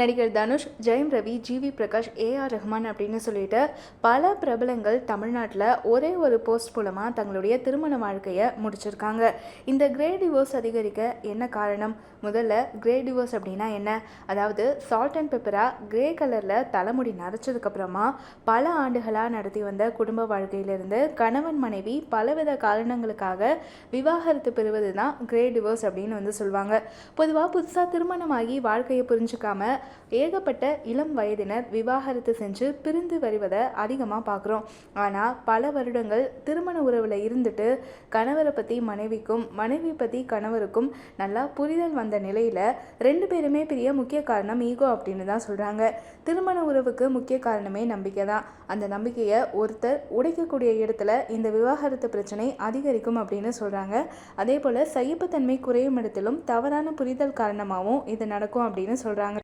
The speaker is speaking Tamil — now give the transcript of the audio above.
நடிகர் தனுஷ், ஜெயம் ரவி, ஜிவி பிரகாஷ், ஏஆர் ரஹ்மான் அப்படின்னு சொல்லிட்டு பல பிரபலங்கள் தமிழ்நாட்டில் ஒரே ஒரு போஸ்ட் மூலமாக தங்களுடைய திருமண வாழ்க்கையை முடிச்சிருக்காங்க. இந்த கிரே டிவோர்ஸ் அதிகரிக்க என்ன காரணம்? முதல்ல கிரே டிவோர்ஸ் அப்படின்னா என்ன? அதாவது சால்ட் அண்ட் பெப்பராக கிரே கலரில் தலைமுடி நரைச்சதுக்கப்புறமா பல ஆண்டுகளாக நடத்தி வந்த குடும்ப வாழ்க்கையிலிருந்து கணவன் மனைவி பலவித காரணங்களுக்காக விவாகரத்து பெறுவது தான் கிரே டிவோர்ஸ் அப்படின்னு சொல்லுவாங்க. பொதுவாக புதுசாக திருமணமாகி வாழ்க்கையை புரிஞ்சுக்காம ஏகப்பட்ட இளம் வயதினர் விவாகரத்து செஞ்சு பிரிந்து வருவதை அதிகமாக பார்க்குறோம். ஆனால் பல வருடங்கள் திருமண உறவில் இருந்துட்டு கணவரை பற்றி மனைவிக்கும், மனைவி பற்றி கணவருக்கும் நல்லா புரிதல் வந்த நிலையில் 2 பேருமே பிரிய முக்கிய காரணம் ஈகோ அப்படின்னு தான் சொல்கிறாங்க. திருமண உறவுக்கு முக்கிய காரணமே நம்பிக்கை தான். அந்த நம்பிக்கையை ஒருத்தர் உடைக்கக்கூடிய இடத்துல இந்த விவாகரத்து பிரச்சனை அதிகரிக்கும் அப்படின்னு சொல்கிறாங்க. அதே போல் சகிப்புத்தன்மை குறையும் இடத்திலும் தவறான புரிதல் காரணமாகவும் இது நடக்கும் அப்படின்னு சொல்கிறாங்க.